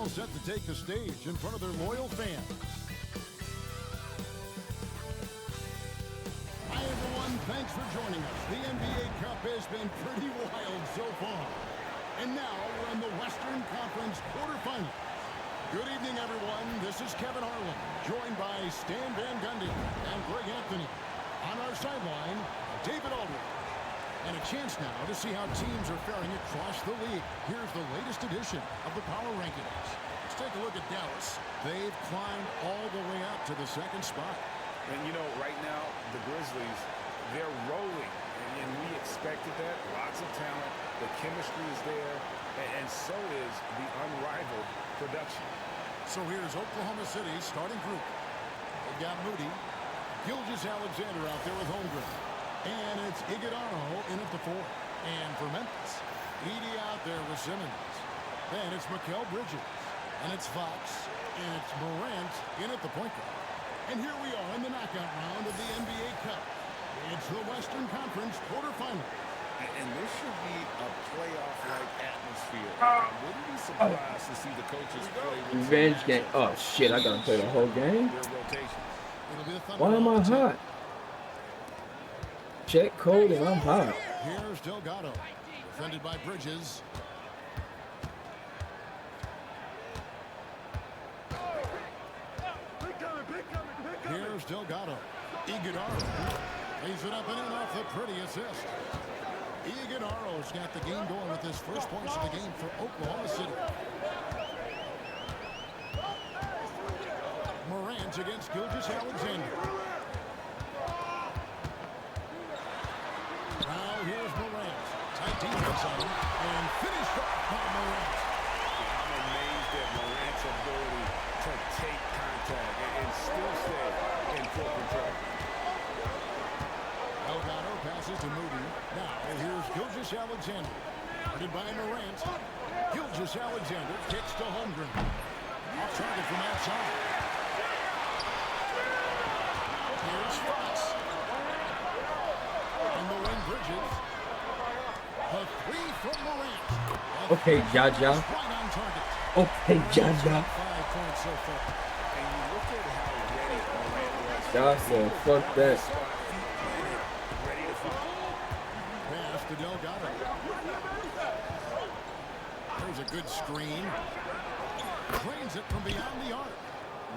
all set to take the stage in front of their loyal fans. Hi, everyone. Thanks for joining us. The NBA Cup has been pretty wild so far. And now we're in the Western Conference quarterfinals. Good evening, everyone. This is Kevin Harlan, joined by Stan Van Gundy and Greg Anthony. On our sideline, David Aldridge. And a chance now to see how teams are faring across the league. Here's the latest edition of the Power Rankings. Let's take a look at Dallas. They've climbed all the way up to the second spot. And, you know, right now, the Grizzlies, they're rolling. And we expected that. Lots of talent. The chemistry is there. And so is the unrivaled production. So here's Oklahoma City's starting group. They've got Moody, Gilgeous-Alexander out there with Holmgren. And it's Iguodala in at the 4. And for Memphis, Edey out there with Simmons. Then it's Mikal Bridges. And it's Fox. And it's Morant in at the point guard. And here we are in the knockout round of the NBA Cup. It's the Western Conference quarterfinals. And this should be a playoff-like atmosphere. I wouldn't be surprised to see the coaches play with Revenge game. Oh, shit. I got to play the whole game? Why am I hot? Check code and I'm hot. Here's Delgado, defended by Bridges. Here's Delgado. Iguodala lays it up and in off the pretty assist. Iguodala's got the game going with his first points of the game for Oklahoma City. Morant against Gilgeous-Alexander. Now here's Morant. Tight defense on him. And finished off by Morant. I'm amazed at Morant's ability to take contact and still stay in full control. Delgado passes to Moody. Now here's Gilgeous-Alexander. Guarded by Morant. Gilgeous-Alexander kicks to Holmgren. Off target from outside. Here's Fox. On the wing, Bridges. A 3 from Morant. Okay, Jaja. Right on target. Okay, Jaja. 5 points so far. And you look at how ready Morant was. Y'all said, fuck that. Ready to fight. Pass to Delgado. There's a good screen. Drains it from beyond the arc.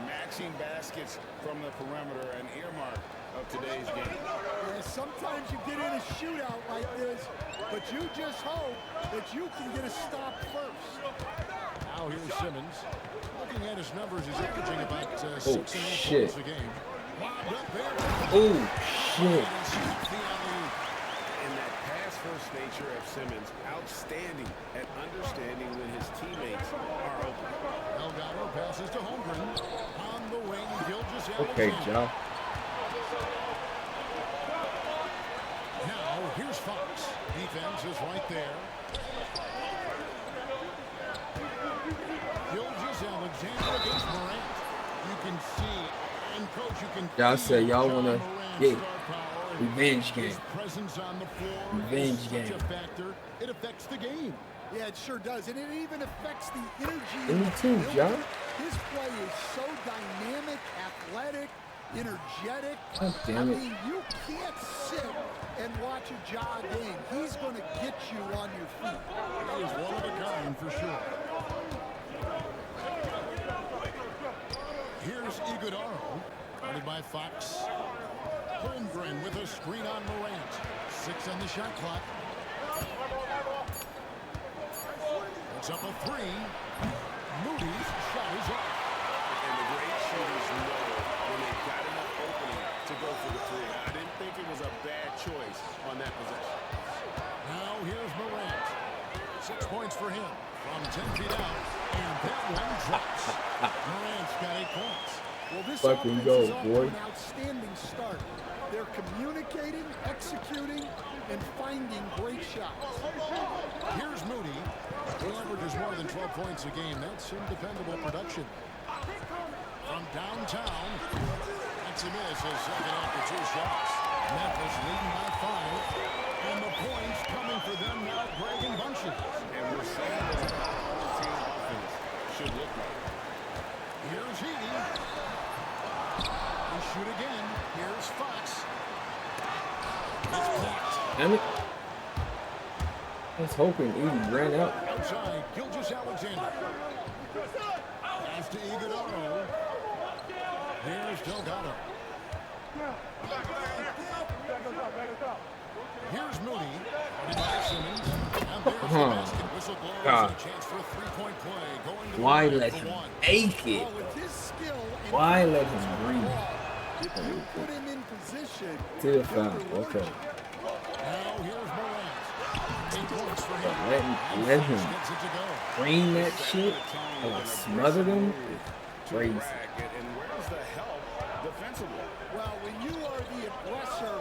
Matching baskets from the perimeter, an earmark of today's game. Yeah, sometimes you get in a shootout like this, but you just hope that you can get a stop first. Now here's Simmons. Looking at his numbers, he's averaging about 6.5 Oh, points shit. a game. Lobbed up there. Oh, shit. And that pass-first nature of Simmons, outstanding at understanding when his teammates are open. Delgado passes to Holmgren. On the wing, Gilgeous-Alexander. Okay, Ja. Now here's Fox. Defense is right there. Gilgeous-Alexander against Morant. You can see, and coach, you can Y'all said y'all want to get star power and revenge game. his presence on the floor Revenge is such game. a factor. It affects the game. Yeah, it sure does. And it even affects the energy. Me in the too, building. Ja. His play is so dynamic, athletic, energetic. God I damn it. mean, you can't sit and watch a Ja game. He's going to get you on your feet. He is one of a kind for sure. Here's Iguodala, guarded by Fox. Holmgren with a screen on Morant. 6 on the shot clock. It's up a 3. Moody's shot is off. And the great shooters know when they've got enough opening to go for the 3. I didn't think it was a bad choice on that possession. Now here's Morant. 6 points for him from 10 feet out. And that one drops. Morant's got 8 points. Well, this Fucking offense go, is off to boy. an outstanding start. They're communicating, executing, and finding great shots. Here's Moody, who averages more than 12 points a game. That's some dependable production. From downtown, that's a miss. His second after 2 shots. Memphis leading by 5. And the points coming for them now, Greg and Bunches. And we're seeing the team offense should look like. Here's Heaney. They shoot again. Here's Fox. It's blocked. Damn it. I was hoping Edie ran out. Outside, Gilgeous-Alexander. Pass to Iguodala. Here's Delgado. Here's Moody. Simmons. And there's the basket. Whistle blows and a chance for a three-point play. Going to Why the let for him one. take it? Well, with his skill and Why let him breathe? if you put him in position, To the foul. Okay. Now here's Morant. 8 points for him. Let him Gets it to go. bring that shit and smother them. Crazy. And where's the help defensively? well, when you are the aggressor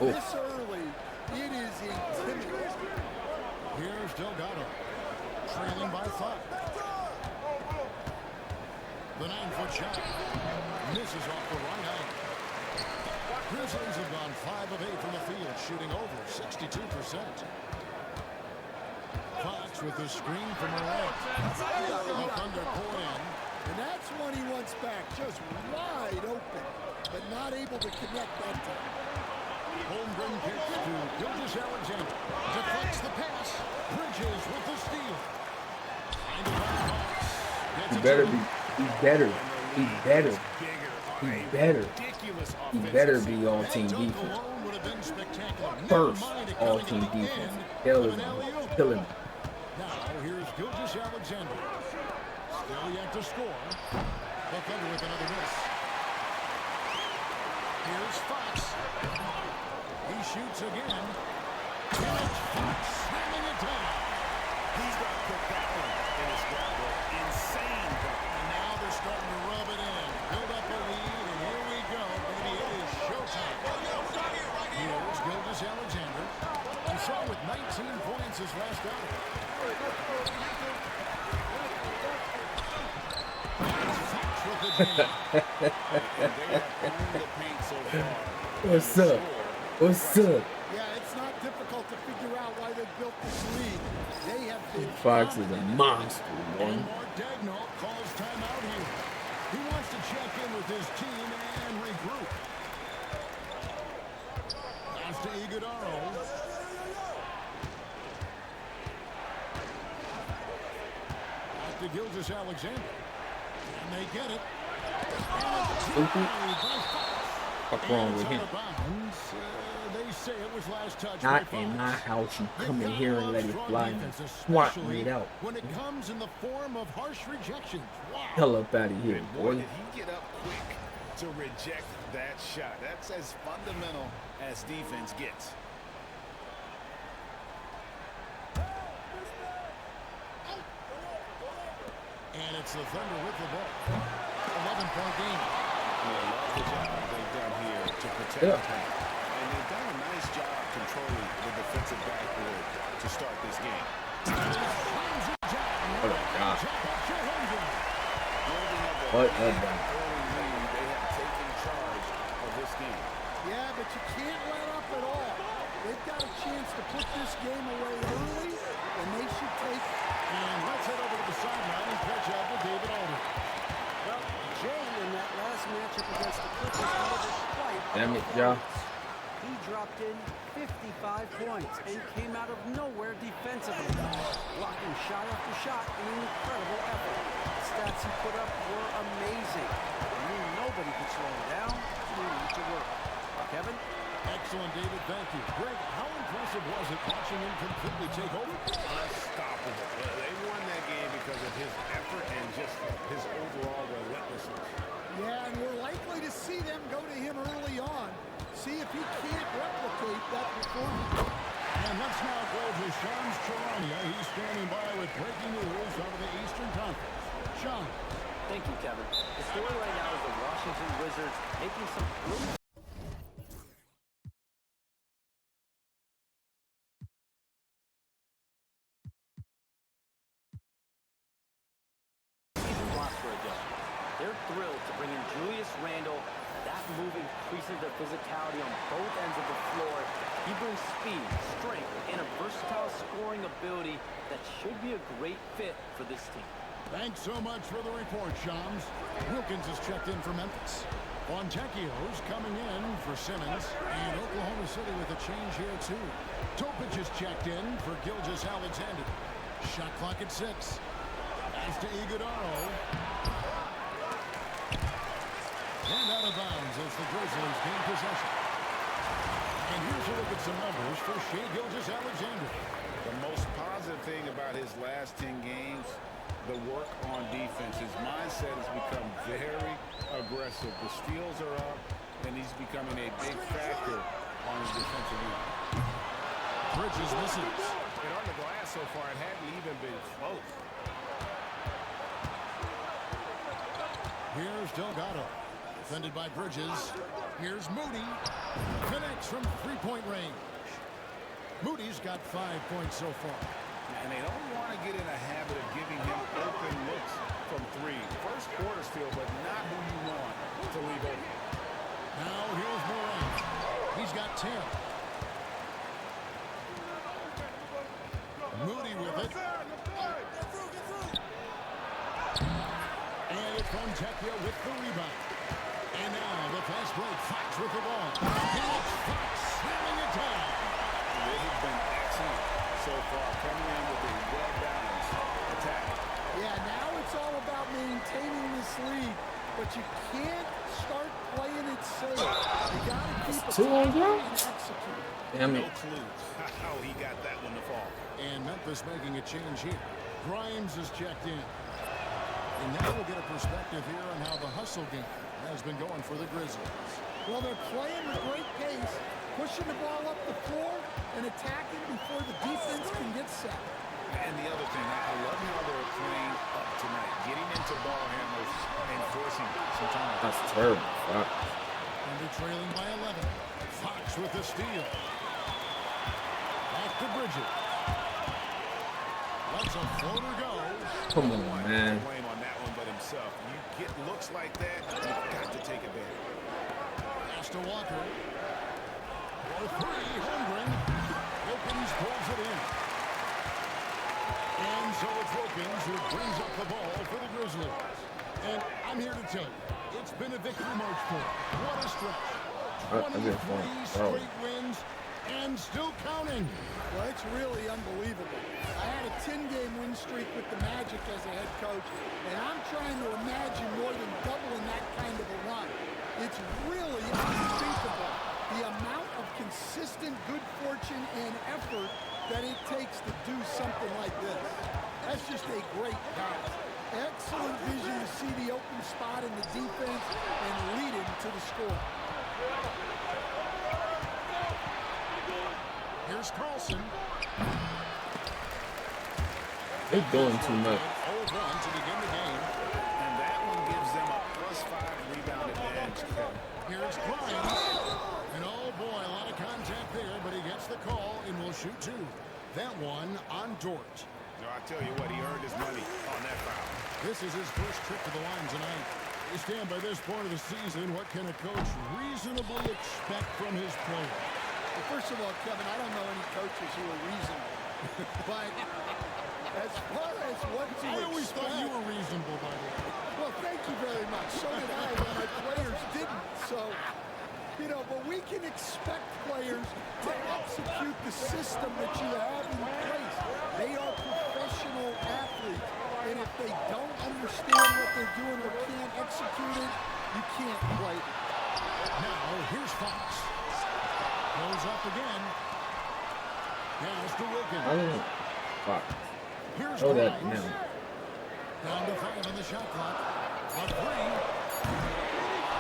this early, it is intimidating. Here's Delgado. Trailing by 5. The 9-foot shot. Misses off the right eye. Grizzlies have gone 5 of 8 from the field, shooting over 62%. Fox with the screen from Morant. The Thunder poured in. And that's one he wants back, just wide open, but not able to connect that time. Holmgren kicks to Gilgeous-Alexander. Deflects the pass. Bridges with the steal. And He better be. He better. He better. He better. He better be all team defense. First all team defense. Kill him. Now here's Gilgeous-Alexander. Still yet to score. The Thunder with another miss. Here's Fox. He shoots again. And it's Fox slamming it down. He's got to put that one in his scrapbook. Insane. And now they're starting to rub it in. Build up a lead, and here we go, baby. It is showtime. Here's Gilgeous-Alexander. He saw with 19 points his last out. Fox with the jam. What's up? What's up? Yeah, it's not difficult to figure out why they built this lead. They have been Fox is a monster, And man. Mark Dagnall calls timeout here. He wants to check in with his team and regroup. Pass to Iguodala. Back to Gilgeous-Alexander. And they get it. Stupid. What's wrong with him? They say it was last touch Not by in Fox. my house. You come in They've here got and let it strong fly. defense, Swat especially me out. when it comes in the form of harsh rejections. Wow. Hell up out of here, And boy, boy. did he get up quick to reject that shot. That's as fundamental as defense gets. And it's the Thunder with the ball. 11-point game. I love the job they've done here to protect the paint. And they've done a nice job controlling the defensive backboard to start this game. Oh my God. What a Early lead, they have taken charge of this game. Yeah, but you can't let up at all. They've got a chance to put this game away early, and they should take it. And let's head over to the sideline and catch up with David Aldridge. Well, Jay in that last matchup against the Clippers delivered quite a Damn it, performance. Ja. He dropped in 55 points and came out of nowhere defensively, blocking shot after shot in an incredible effort. The stats he put up were amazing. He knew nobody could slow him down. He needed to work. Kevin? Excellent, David. Thank you. Greg, how impressive was it watching him completely take over? Unstoppable. They won that game because of his effort and just his overall relentlessness. Yeah, and we're likely to see them go to him early on. See if he can't replicate that performance. And let's now go to Shams Charania. He's standing by with breaking news out of the Eastern Conference. Sean. Thank you, Kevin. The story right now is the Washington Wizards making some really season blocks for a day. They're thrilled to bring in Julius Randle. That move increases their physicality on both ends of the floor. He brings speed, strength, and a versatile scoring ability that should be a great fit for this team. Thanks so much for the report, Shams. Wilkins is checked in for Memphis. Fontecchio's coming in for Simmons. And Oklahoma City with a change here, too. Topic is checked in for Gilgeous-Alexander. Shot clock at 6. Pass to Iguodala. And out of bounds as the Grizzlies gain possession. And here's a look at some numbers for Shai Gilgeous-Alexander. The most positive thing about his last 10 games, the work on defense. His mindset has become very aggressive. The steals are up, and he's becoming a big factor on his defensive unit. Bridges misses. And on the glass so far, it hadn't even been close. Here's Delgado. Defended by Bridges. Here's Moody. Connects from three-point range. Moody's got 5 points so far. And they don't want to get in a habit of giving him open looks from 3. First quarter steal, but not who you want to leave open. Now here's Morant. He's got 10. Moody with it. And it's Fontecchio with the rebound. And now the fast break. Fox with the ball. And it's Fox slamming it down. They have been excellent so far, coming in with a well-balanced attack. Yeah, now it's all about maintaining this lead, but you can't start playing it safe. You got to keep it and execute. Damn No it. clue how he got that one to fall. And Memphis making a change here. Grimes is checked in. And now we'll get a perspective here on how the hustle game has been going for the Grizzlies. Well, they're playing with great pace, pushing the ball up the floor and attacking before the defense can get set. And the other thing, I love how they're playing up tonight, getting into ball handlers and forcing some time. That's terrible. Fuck. And they're trailing by 11. Fox with the steal. Back to Bridges. Lets a floater go. Come on, man. Blame on that one but himself. You get looks like that, you've got to take advantage. Pass to Walker. For 3, Holmgren. Wilkins pulls it in. And so it's Wilkins who brings up the ball for the Grizzlies. And I'm here to tell you, it's been a victory march for them. What a stretch. 23 straight wins and still counting. Well, it's really unbelievable. I had a 10-game win streak with the Magic as a head coach, and I'm trying to imagine more than doubling that kind of a run. It's really unthinkable, the amount of consistent good fortune and effort that it takes to do something like this. That's just a great balance. Excellent vision to see the open spot in the defense and lead it to the score. Here's Carlson. They're doing too much. 0-1 to begin the game. And that one gives them a +5 rebound advantage. Here's Grimes. And oh boy, a lot of contact there, but he gets the call and will shoot 2. That one on Dort. No, I tell you what, he earned his money on that foul. This is his first trip to the line tonight. You stand by this point of the season, what can a coach reasonably expect from his players? Well, first of all, Kevin, I don't know any coaches who are reasonable. But as far as what to I always expect, thought you were reasonable, by the way. well, thank you very much. So did I, but my players didn't. So, you know, but we can expect players to execute the system that you have in place. They are professional athletes. And if they don't understand what they're doing or can't execute it, you can't play them. Now, here's Fox. Goes up again. Pass to Wilkins. Oh, fuck. Here's Throw that Grimes. now. Down to 5 on the shot clock. A 3.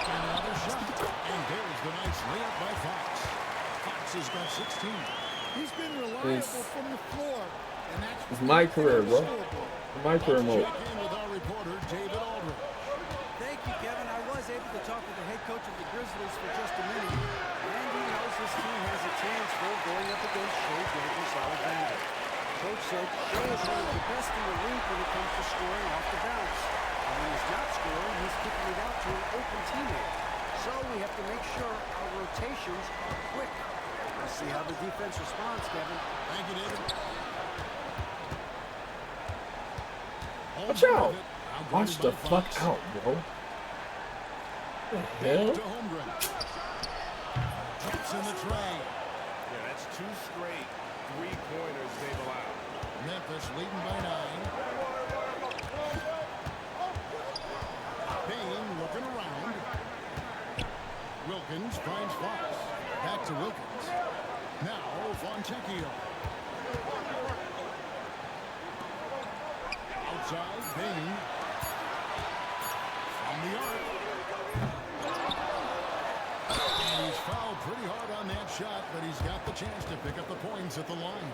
And another shot. And there's the nice layup by Fox. Fox has got 16. He's been reliable from the floor. And that's It's my career, bro. My career mode. Check in with our reporter, David Aldridge. Thank you, Kevin. I was able to talk with the head coach of the Grizzlies for just a minute, and he knows this team has a chance for going up against Shai Gilgeous-Alexander. Coach said Shai is one of the best in the league when it comes to scoring off the bounce. And when he's not scoring, he's kicking it out to an open teammate. So we have to make sure our rotations are quick. Let's see how the defense responds, Kevin. Thank you, David. Watch out. Watch the fuck out, bro. What the hell? Drops in the tray. Yeah, that's 2 straight 3-pointers they've allowed. Memphis leading by 9. Payne looking around. Wilkins finds Fox. Back to Wilkins. Now Fontecchio. Outside, Payne. From the arc. And he's fouled pretty hard on that shot, but he's got the chance to pick up the points at the line.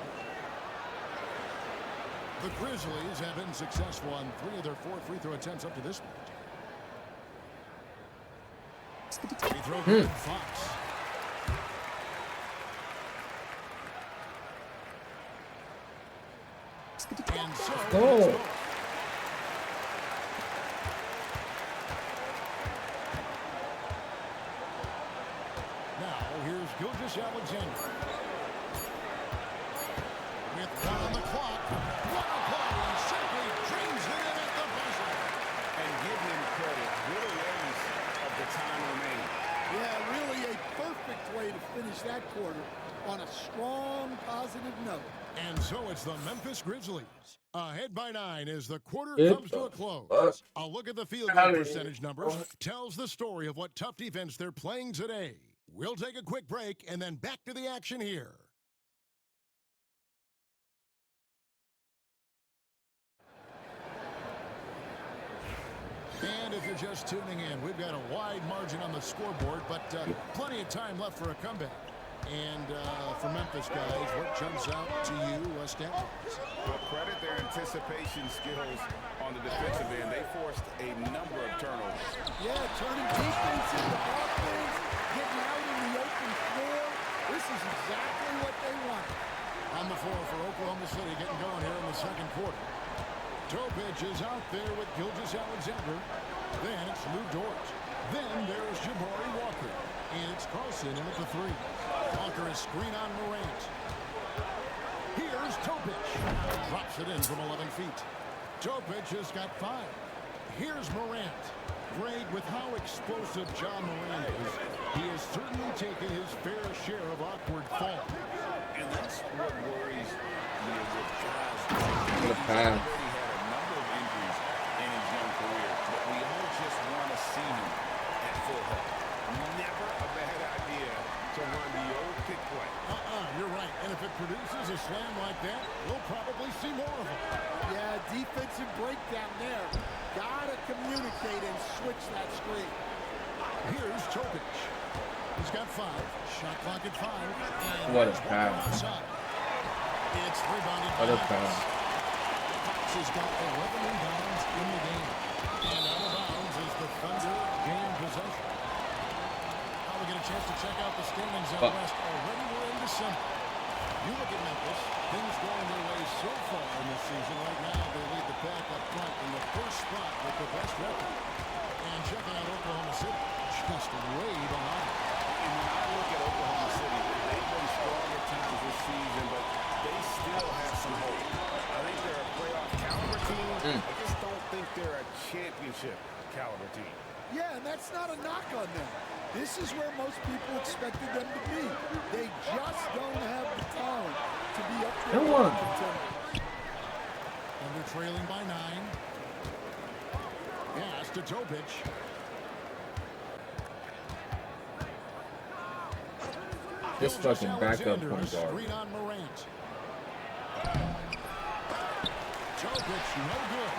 The Grizzlies have been successful on 3 of their 4 free throw attempts up to this point. Free throw good, Fox. And so Go. now here's Gilgeous-Alexander. With 1 on the clock. What a play! He simply drains it in at the buzzer. And give him credit. Good awareness of the time remaining. Yeah, really a perfect way to finish that quarter on a strong, positive note. And so it's the Memphis Grizzlies. Ahead by 9 as the quarter Get comes to a close. fuck A look at the field goal percentage numbers tells the story of what tough defense they're playing today. We'll take a quick break and then back to the action here. And if you're just tuning in, we've got a wide margin on the scoreboard, but plenty of time left for a comeback. And for Memphis guys, what jumps out to you, stat-wise? Well, credit their anticipation skills on the defensive end. They forced a number of turnovers. Yeah, turning defense into offense, getting out in the open floor. This is exactly what they want. On the floor for Oklahoma City, getting going here in the second quarter. Topic is out there with Gilgeous-Alexander. Then it's Lou Dort. Then there's Jabari Walker. And it's Carlson in at the 3. Walker is screen on Morant. Here's Topic. Drops it in from 11 feet. Topic has got 5. Here's Morant. Greg, with how explosive John Morant is, he has certainly taken his fair share of awkward falls. And that's what worries me with guys. What a He's pass. already had a number of injuries in his young career, but we all just want to see him at full health. Never a bad idea to run the old pick play. You're right. And if it produces a slam like that, we'll probably see more of it. Yeah, defensive breakdown there. Gotta communicate and switch that screen. Here's Topic. He's got 5. Shot clock at 5. And What a there's pass. Walker outside. It's rebounded What a by pass. Fox has got 11 rebounds in the game. And out of bounds is the Thunder game possession. Now we get a chance to check out the standings out west. Already we're in December. You look at Memphis, things going their way so far in this season. Right now, they lead the pack up front in the first spot with the best record. And checking out Oklahoma City, just way behind. And when I look at Oklahoma City, they've been strong at times this season, but they still have some hope. I think they're a playoff caliber team. I just don't think they're a championship caliber team. Yeah, and that's not a knock on them. This is where most people expected them to be. They just don't have the talent to be up there. Come on. And they're trailing by 9. Pass to Topic. This fucking backup Gilgeous-Alexander, point guard. screen on Morant. Topic, no good.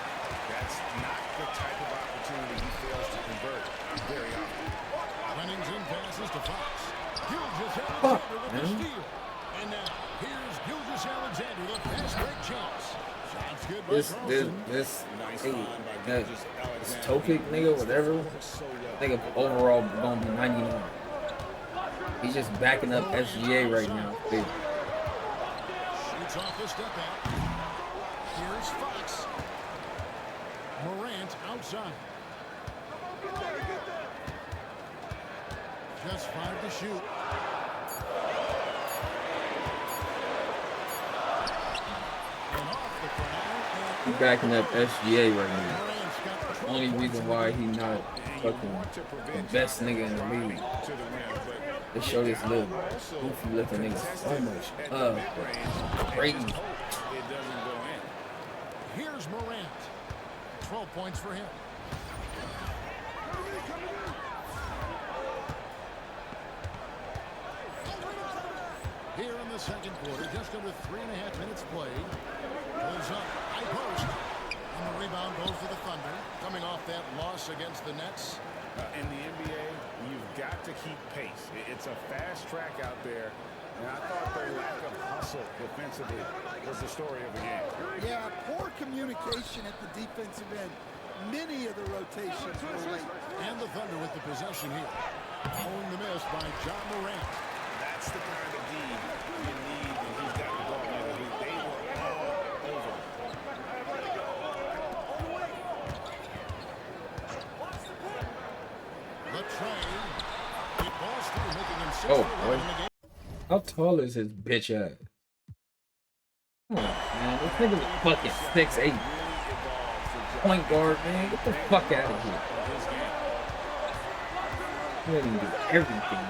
That's not the type of opportunity he fails to convert very often. Pennington passes to Fox. Gilgeous-Alexander with the steal. And now, here's Gilgeous-Alexander, the fast break chance. Shots good by Carlson. This Topic nigga, whatever. Nigga overall gonna be 99. He's just backing up SGA right now. Big. Shoots off the step out. Here's Fox. Morant outside. Just 5 to shoot. And off the ground. He backing up SGA right now. Only reason why he not fucking the best nigga in the league. They show this little goofy looking nigga so much crazy. Here's Morant. 12 points for him. Here in the second quarter, just under 3.5 minutes played. Goes up, high post. And the rebound goes to the Thunder. Coming off that loss against the Nets. In the NBA, you've got to keep pace. It's a fast track out there. And I thought their lack of hustle defensively was the story of the game. Yeah, poor communication at the defensive end. Many of the rotations were late. And the Thunder with the possession here. Following the miss by John Morant. That's the kind of D you need when he's got the ball. They were all over. The trade. It balls through, making him 6 Oh, for 11 boy. in the game. How tall is his bitch ass? Come on, man. This nigga's fucking 6'8". Point guard, man. Get the fuck out of here. He doesn't do everything.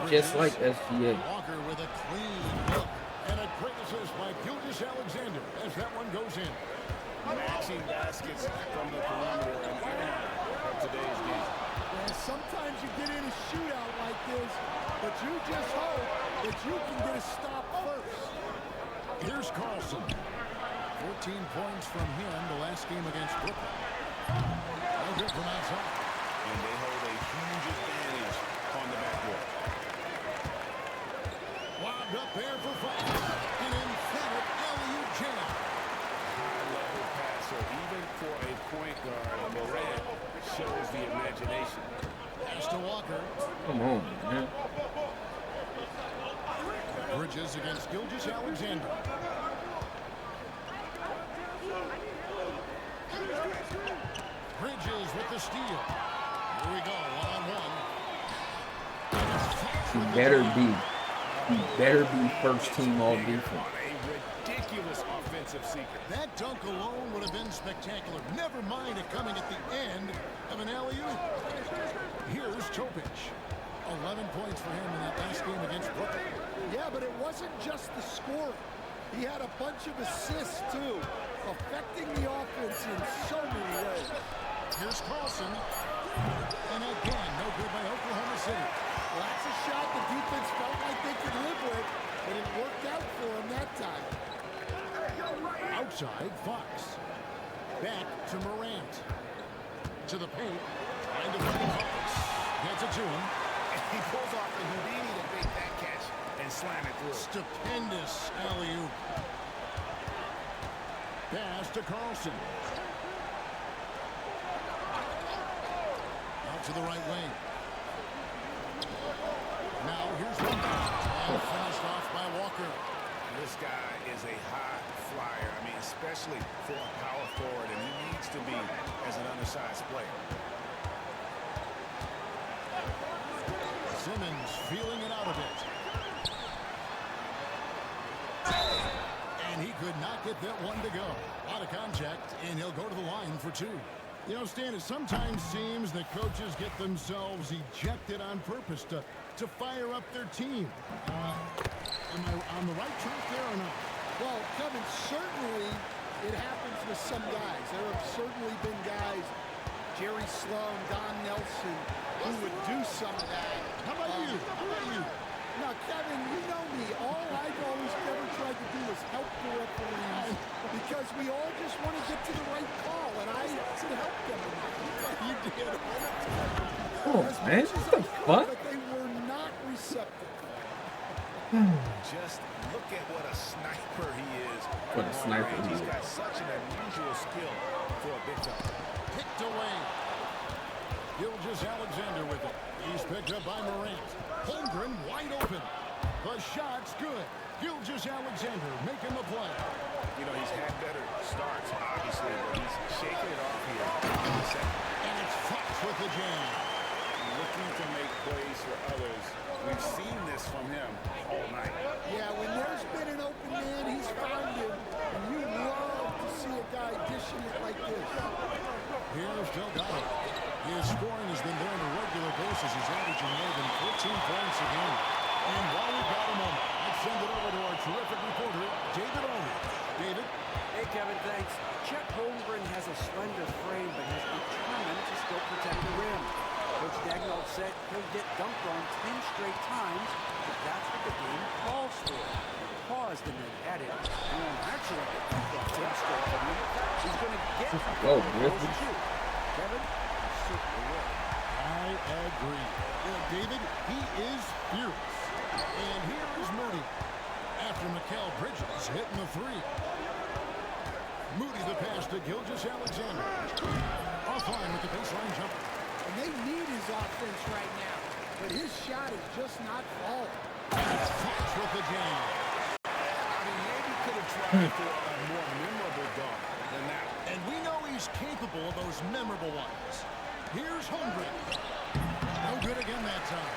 Just like SGA. Walker with a clean look. And a great assist by Gilgeous Alexander as that one goes in. Matching baskets from the perimeter of today's game. And sometimes you get in a shootout like this, but you just hope that you can get a stop first. Here's Carlson. 14 points from him the last game against Brooklyn. No good from outside. And they hold a huge advantage on the backboard. Lobbed up there for 5. And in front of alley-oop jam. High-level passer, even for a point guard. Morant shows the imagination. Pass to Walker. Come on, man. Bridges against Gilgeous Alexander. Bridges with the steal. Here we go, one-on-one. He better be first team all defense. A ridiculous offensive secret. That dunk alone would have been spectacular. Never mind it coming at the end of an alley-oop. Here's Topic. 11 points for him in that last game against Brooklyn. Yeah, but it wasn't just the scoring. He had a bunch of assists, too, affecting the offense in so many ways. Here's Carlson. And again, no good by Oklahoma City. Well, that's a shot the defense felt like they could live with, but it worked out for him that time. Outside, Fox. Back to Morant. To the paint. And to Fox. Gets it to him. He pulls off the Houdini to make that catch and slam it through. Stupendous alley-oop. Pass to Carlson. Out to the right wing. Now here's one. And finished off by Walker. This guy is a high flyer. I mean, especially for a power forward, and he needs to be as an undersized player. Simmons feeling it out a bit. And he could not get that one to go. Out of contact, and he'll go to the line for 2. You know, Stan, it sometimes seems that coaches get themselves ejected on purpose to fire up their team. Am I on the right track there or not? Well, Kevin, certainly it happens with some guys. There have certainly been guys, Jerry Sloan, Don Nelson, who would do some of that. How about you? How about you? Now, Kevin, you know me. All I've always ever tried to do is help the referees because we all just want to get to the right call, and I should help them in that. You did. Oh, man. What the fuck? But they were not receptive. Just look at what a sniper he is. What a sniper he He's is. got such an unusual skill for a big time. Picked away. Gilgeous Alexander with it. He's picked up by Morant. Holmgren wide open. The shot's good. Gilgeous Alexander making the play. You know, he's had better starts, obviously, but he's shaking it off here in the second. And it's Fox with the jam. Looking to make plays for others. We've seen this from him all night. Yeah, when there's been an open man, he's found him. And you love to see a guy dishing it like this. Here's Delgado. His scoring has been there on a regular basis. He's averaging more than 14 points a game. And while we've got a moment, let's send it over to our terrific reporter, David Aldridge. David? Hey, Kevin, thanks. Chet Holmgren has a slender frame, but he's determined to still protect the rim. Coach Dagnall said he'll get dunked on 10 straight times, but that's what the game calls for. He paused and then added, actually, 10 straight times. He's going to get Grizzlies. Kevin, certainly will. I agree. David, he is fierce. And here is Moody. After Mikal Bridges hitting the three. Moody the pass to Gilgeous-Alexander. Offline with the baseline jumper. And they need his offense right now. But his shot is just not falling. Fox with the jam. I mean, maybe could have tried for a more memorable dunk than that. And we know he's capable of those memorable ones. Here's Holmgren. No good again that time.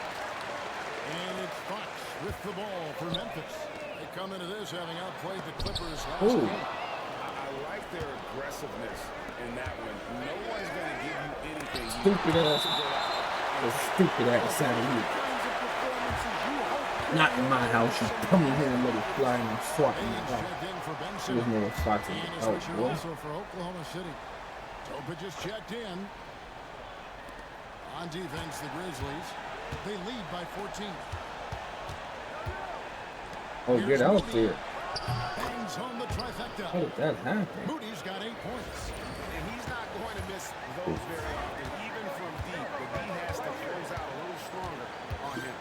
And it's Fox with the ball for Memphis. They come into this having outplayed the Clippers last game. I like their aggressiveness in that one. No one's going to give you anything. Stupid ass. The stupid ass out of here. Not in my house. You come in here and let it fly and swat in the house. There's no Fox in the house, boy. Also for Oklahoma City. Topic just checked in. On defense, the Grizzlies. They lead by 14. Oh, get out there. Bangs home the trifecta. How did that happen? Moody's got 8 points. And he's not going to miss those very often, even from deep. But he has to close out a little stronger on him.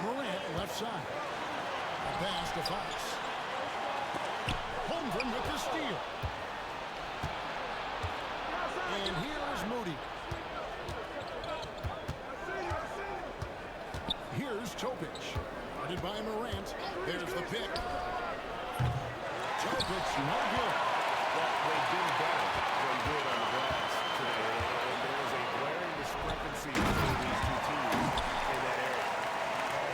Morant left side. A pass to Fox. Holmgren with the steal. And here is Moody. Here's Topic. Guarded by Morant. There's the pick. Topic, no good. Well, they've been better than good on the glass today. And there is a glaring discrepancy between these two teams in that area.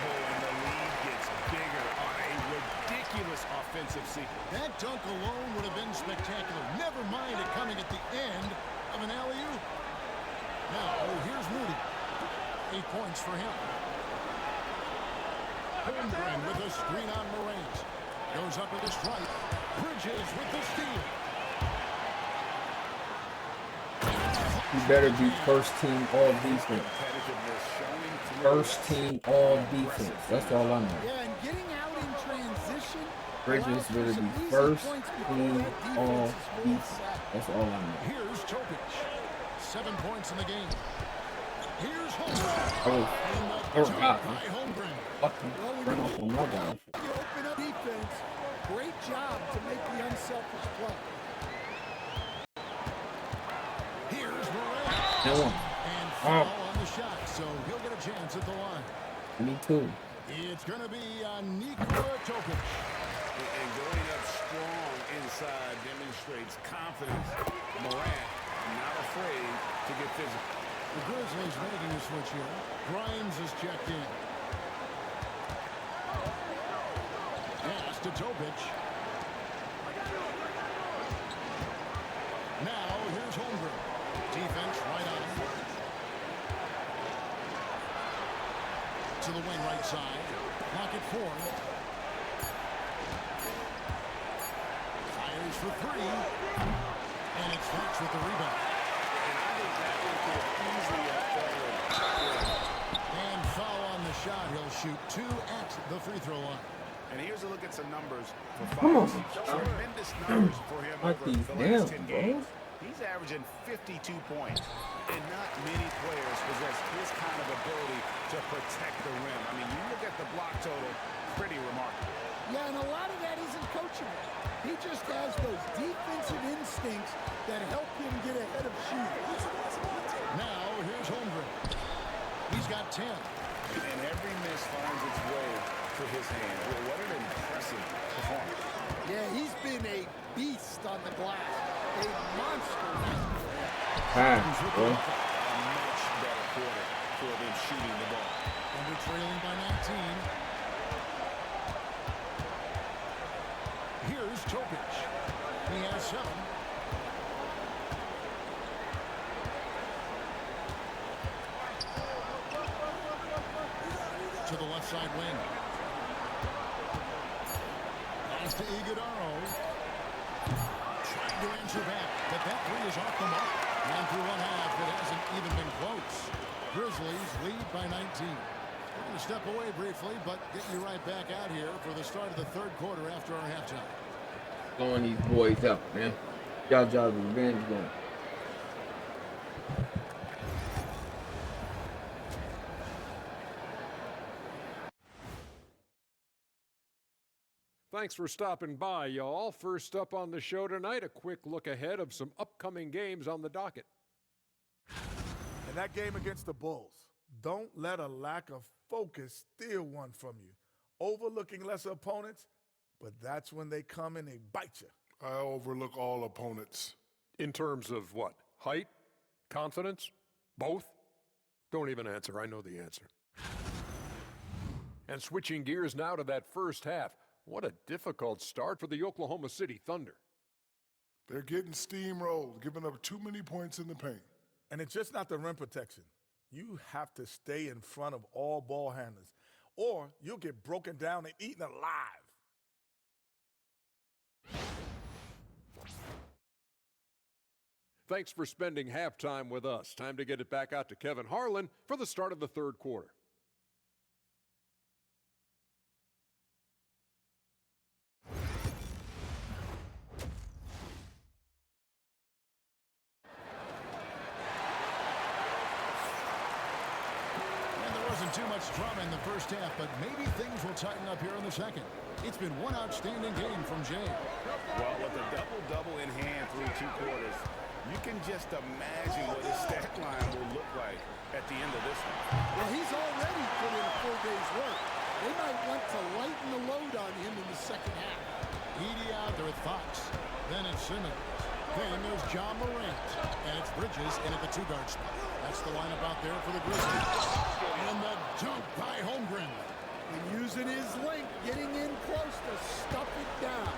Oh, and the lead gets bigger on a ridiculous offensive sequence. That dunk alone would have been spectacular. Never mind it coming at the end of an alley-oop. Now, here's Moody. 8 points for him. Holmgren with a screen on Morant. Goes up with a strike. Bridges with the steal. You better be first team all defense. First team all defense. That's all I know. Yeah, and getting out in transition. Bridges better be first team all defense. That's all I know. Here's Topic. 7 points in the game. Here's Holmgren. Holmgren. Fucking run off on my guy. You open up defense. Great job to make the unselfish play. Here's Morant. And foul on the shot, so he'll get a chance at the line. Me too. It's going to be Nikola Topic. And going up strong inside demonstrates confidence. Morant not afraid to get physical. The Grizzlies making a switch here. Grimes is checked in. Pass to Topic. Now here's Holmgren. Defense right on him. To the wing right side. Clock at 4. Fires for 3. And it's Fox with the rebound. And foul on the shot. He'll shoot 2 at the free throw line. And here's a look at some numbers for Fox. Tremendous numbers for him over the last 10 games. He's averaging 52 points. And not many players possess his kind of ability to protect the rim. I mean, you look at the block total, pretty remarkable. Yeah, and a lot of that isn't coachable. He just has those defensive instincts that help him get ahead of shooters. Now, here's Holmgren. He's got 10. And every miss finds its way to his hand. Well, what an impressive performance. Yeah, he's been a beast on the glass. A monster. Half, bro. A much better quarter for them shooting the ball. And we're trailing by 19. Here's Topic. He has 7. To the left side wing. Pass to Iguodaro. Trying to answer back, but that 3 is off the mark. And through one half, it hasn't even been close. Grizzlies lead by 19. We're going to step away briefly, but get you right back out here for the start of the third quarter after our halftime. Throwing these boys up, man. Y'all job revenge game. Thanks for stopping by, y'all. First up on the show tonight, a quick look ahead of some upcoming games on the docket. In that game against the Bulls, don't let a lack of focus steal one from you. Overlooking lesser opponents, but that's when they come and they bite you. I overlook all opponents. In terms of what? Height? Confidence? Both? Don't even answer. I know the answer. And switching gears now to that first half. What a difficult start for the Oklahoma City Thunder. They're getting steamrolled, giving up too many points in the paint. And it's just not the rim protection. You have to stay in front of all ball handlers, or you'll get broken down and eaten alive. Thanks for spending halftime with us. Time to get it back out to Kevin Harlan for the start of the third quarter. Too much drama in the first half, but maybe things will tighten up here in the second. It's been one outstanding game from Jay. Well, with a double-double in hand through 2 quarters, you can just imagine what his stat line will look like at the end of this one. Well, he's already put in a 4 days' work. They might want to lighten the load on him in the second half. Edey out there with Fox. Then it's Simmons. Then there's John Morant. And it's Bridges in at the 2-guard spot. That's the lineup out there for the Grizzlies. And the dunk by Holmgren. And using his length, getting in close to stuff it down.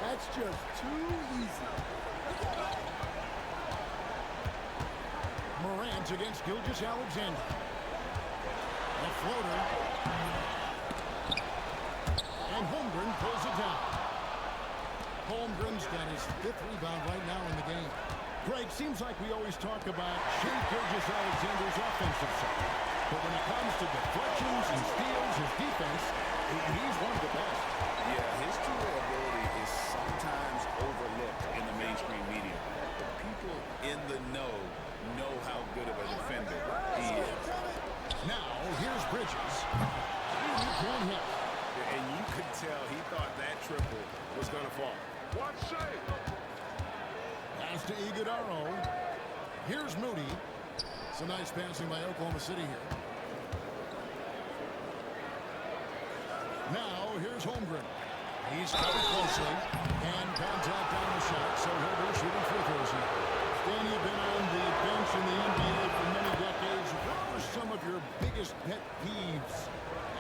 That's just too easy. Morant against Gilgeous-Alexander. A floater. And Holmgren pulls it down. Holmgren's got his 5th rebound right now in the game. Greg, seems like we always talk about Shea Gilgeous-Alexander's offensive side. But when it comes to deflections and steals, his defense, he's one of the best. Yeah, his durability is sometimes overlooked in the mainstream media. But people in the know how good of a defender he is. Now, here's Bridges. One hit. And you could tell he thought that triple was going to fall. Watch shape. Pass to Iguodaro. Here's Moody. It's a nice passing by Oklahoma City here. Now, here's Holmgren. He's covered closely. And contact on the shot, so he'll be shooting free throws here. Dan, you've been on the bench in the NBA for many decades. What are some of your biggest pet peeves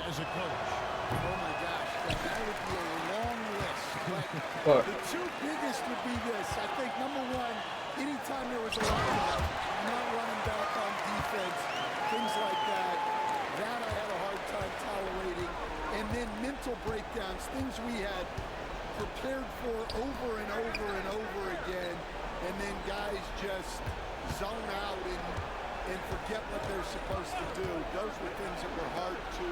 as a coach? Oh, my gosh. That would be a long list. But The 2 biggest would be this. I think, number 1, anytime there was a line, not running back on defense, things like that, that I had a hard time tolerating. And then mental breakdowns, things we had prepared for over and over and over again, and then guys just zone out and forget what they're supposed to do. Those were things that were hard to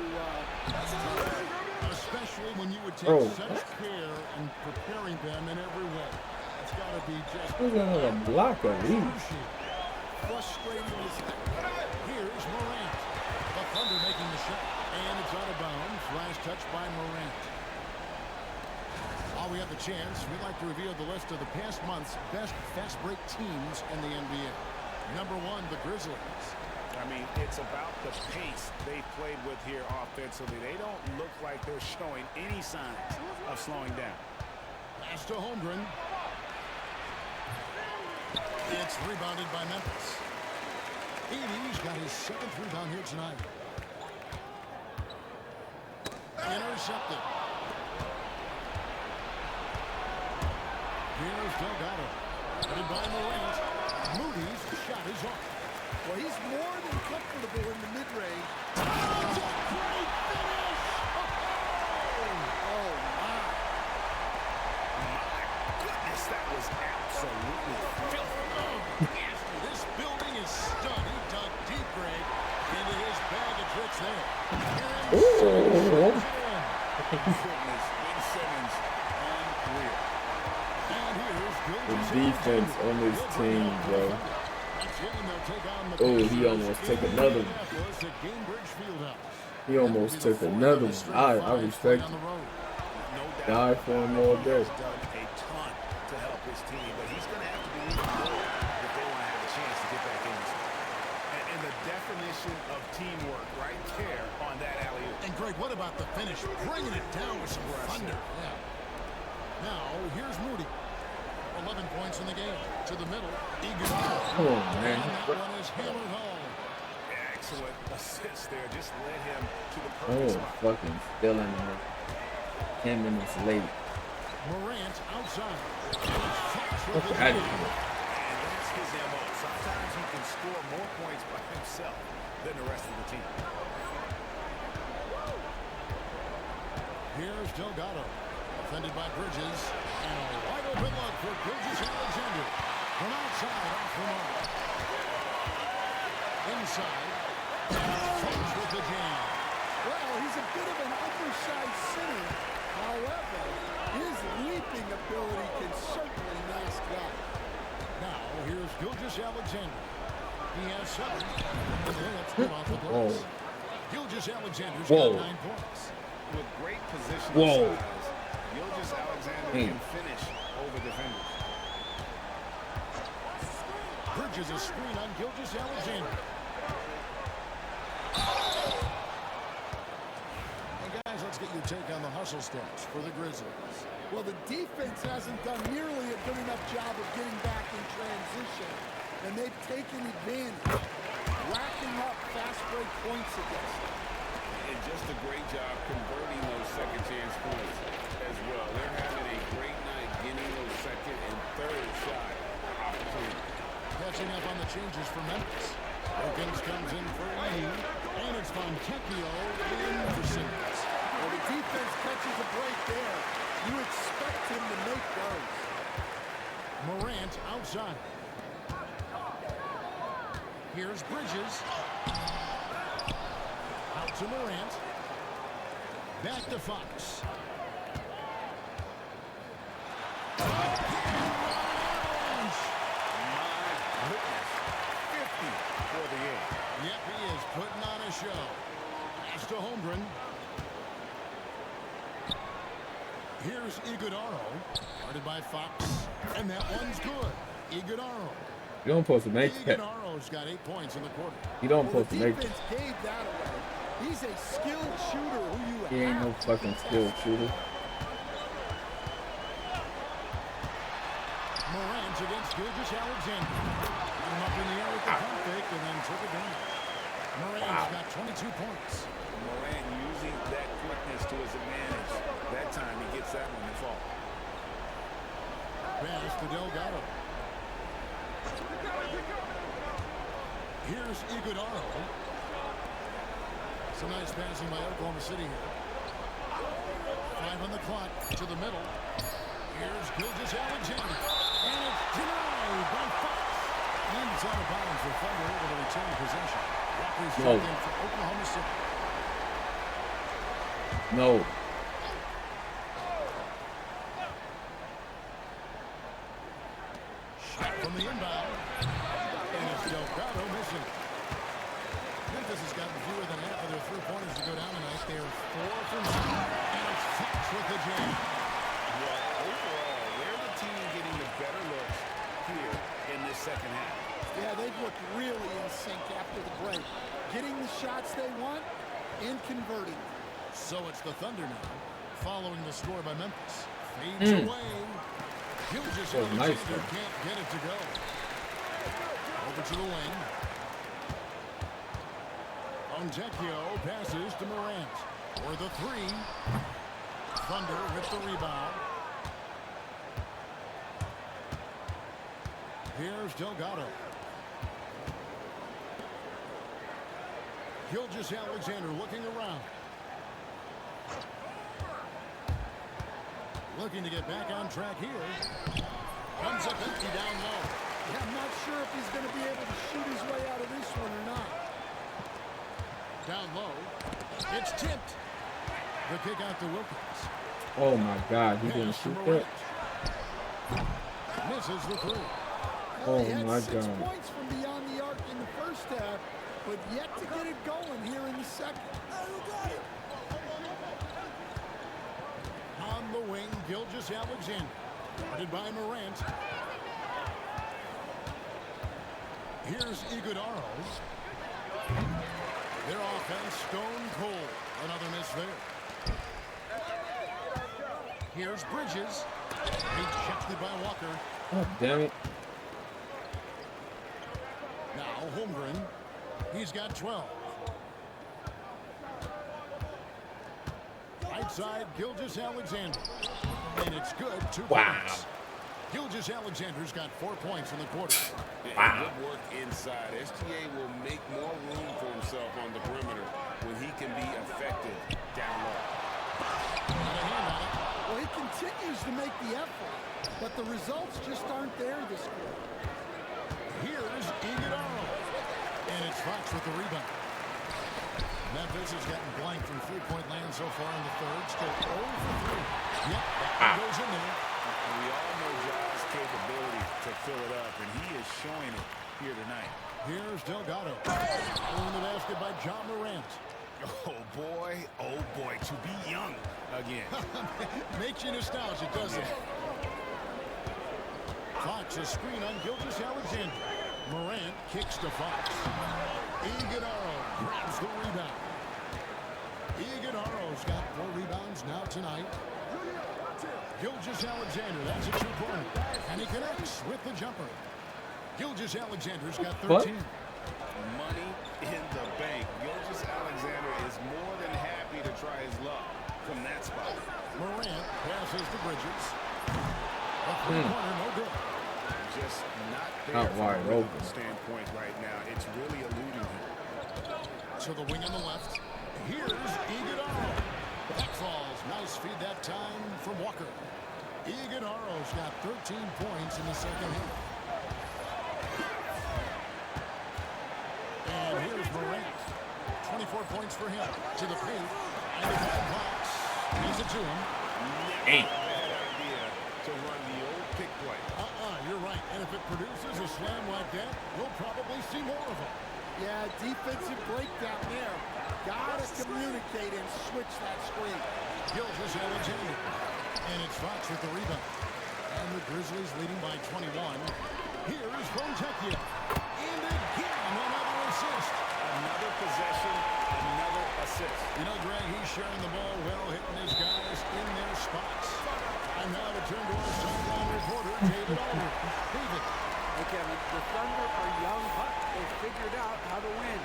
especially when you would take such care in preparing them in every way. It's got to be just a block of these. frustrating as heck. Here's Morant. The Thunder making the shot. And it's out of bounds. Last touch by Morant. While we have the chance, we'd like to reveal the list of the past month's best fast break teams in the NBA. Number 1, the Grizzlies. I mean, it's about the pace they played with here offensively. They don't look like they're showing any signs of slowing down. Pass to Holmgren. It's rebounded by Memphis. Edie's got his 7th rebound here tonight. Intercepted. Here's Delgado. Headed by Morant. Moody's shot is off. Well, he's more than comfortable in the mid-range. Oh, great finish! Oh, my. Goodness, that was absolutely filthy. This building is stunned. He dug deep, Greg, into his bag of tricks there. Ooh. Goodness, Ben Simmons, unreal. The defense on this team, bro. Oh, he almost took another one. He almost took another one. I respect him. Die for him all day. He's done a ton to help his team, but he's going to have to be even more if they want to have a chance to get back in this. And the definition of teamwork right there on that alley-oop. And Greg, what about the finish? Bringing it down with some thunder. Yeah. Now, here's Moody. 11 points in the game. To the middle. Come on, man. And that one is hammered home. Excellent assist there. Just led him to the Oh, perfect spot. fucking still in there. 10 minutes late. Morant outside. Look at it. And that's his MO. Sometimes he can score more points by himself than the rest of the team. Here's Delgado. Defended by Bridges. And a wide open look for Gilgeous-Alexander. From outside, off the mark. Inside. Finish with the jam. Well, he's a bit of an undersized center. However, his leaping ability can certainly mask that. Now, here's Gilgeous-Alexander. He has 7. That's good off the glass. Gilgeous-Alexander's got 9 points. With great position Whoa. size, Gilgeous-Alexander can finish over defenders. Bridges a screen on Gilgeous-Alexander. And guys, let's get your take on the hustle stats for the Grizzlies. Well, the defense hasn't done nearly a good enough job of getting back in transition, and they've taken advantage, racking up fast break points against them. And just a great job converting those second chance points as well. They're having a great night getting those second and third shot opportunities. Catching up on the changes for Memphis. Wilkins comes in for Edie, and it's Fontecchio in for Simmons. Well, the defense catches a break there. You expect him to make those. Morant outside. Here's Bridges. Out to Morant. Back to Fox. Yep, he is putting on a show. Pass to Holmgren. Here's Iguodaro. Guarded by Fox. And that one's good. Iguodaro. You don't supposed to make that. Iguodaro's got 8 points in the quarter. You don't supposed to make that. Defense gave that away. He's a skilled shooter who you He ain't no fucking skilled shooter. Morant against Gilgeous-Alexander. Put him up in the air with the pump fake and then took it down. Morant's got 22 points. Morant using that quickness to his advantage. That time he gets that one to fall. Pass to Delgado. Here's Iguodaro. Some nice passing by Oklahoma City here. 5 on the clock to the middle. Here's Gilgeous-Alexander. And it's denied by Fox. And it's out of bounds for Thunder able to retain possession. Walker's checked in for Oklahoma City. No. Shot from the inbound. And it's Delgado missing. Memphis has gotten fewer than half of their three-pointers to go down tonight. They are 4 from 7. And it's Fox with the jam. Well, overall, they're the team getting the better looks here in this second half. Yeah, they've looked really in sync after the break. Getting the shots they want and converting them. So it's the Thunder now, following the score by Memphis. Fades away. Gilgeous-Alexander nice, can't get it to go. Over to the wing. Fontecchio passes to Morant. For the three. Thunder with the rebound. Here's Delgado. Gilgeous-Alexander looking around. Looking to get back on track here. Comes up empty down low. Yeah, I'm not sure if he's going to be able to shoot his way out of this one or not. Down low. It's tipped. The kick out to Wilkins. Oh my God, he didn't shoot that. Misses the three. Oh He had my 6 God. points from beyond the arc in the first half, but yet to get it going here in the second. On the wing, Gilgeous-Alexander. Guarded by Morant. Here's Iguodala. Their offense stone cold. Another miss there. Here's Bridges. Rejected by Walker. Oh, damn it. Now Holmgren. He's got 12. Right side, Gilgeous-Alexander. And it's good. 2 points. Gilgeous-Alexander's got 4 points in the quarter. Good work inside. SGA will make more room for himself on the perimeter when he can be effective down low. Well, he continues to make the effort, but the results just aren't there this quarter. Here's Iguodala. And it's Fox with the rebound. Memphis has gotten blank from three-point land so far in the third. Still 0 for 3. Yep, that goes in there. We all know Ja's capability to fill it up, and he is showing it here tonight. Here's Delgado. Pulling the basket by John Morant. Oh, boy, to be young again. Makes you nostalgic, doesn't it? Fox, a screen on Gilgeous-Alexander. Morant kicks to Fox. Iguodala grabs the rebound. Iguodala's got 4 rebounds now tonight. Gilgeous-Alexander, that's a 2-pointer. And he connects with the jumper. Gilgeous-Alexander's got 13. What? Money in the bank. Gilgeous-Alexander is more than happy to try his luck from that spot. Morant passes to Bridges. A 3-pointer, no good. Just not there Not from wide a rhythm open. standpoint right now. It's really eluding him. To the wing on the left. Here's Iguodala. That falls. Nice feed that time from Walker. Iguodala's got 13 points in the second half. And here's Morant. 24 points for him. To the paint. And the bad box. Gives it to him. Never had an idea to run the old pick play. You're right. And if it produces a slam like that, we'll probably see more of them. Yeah, defensive breakdown there. Gotta communicate and switch that screen. Gilgeous-Alexander. And it's Fox with the rebound. And the Grizzlies leading by 21. Here's Fontecchio. And again, another assist. Another possession, another assist. You know, Greg, he's sharing the ball well, hitting his guys in their spots. And now to turn to our sideline reporter, David Aldridge. David. Hey, Kevin, the Thunder are young, but they figured out how to win.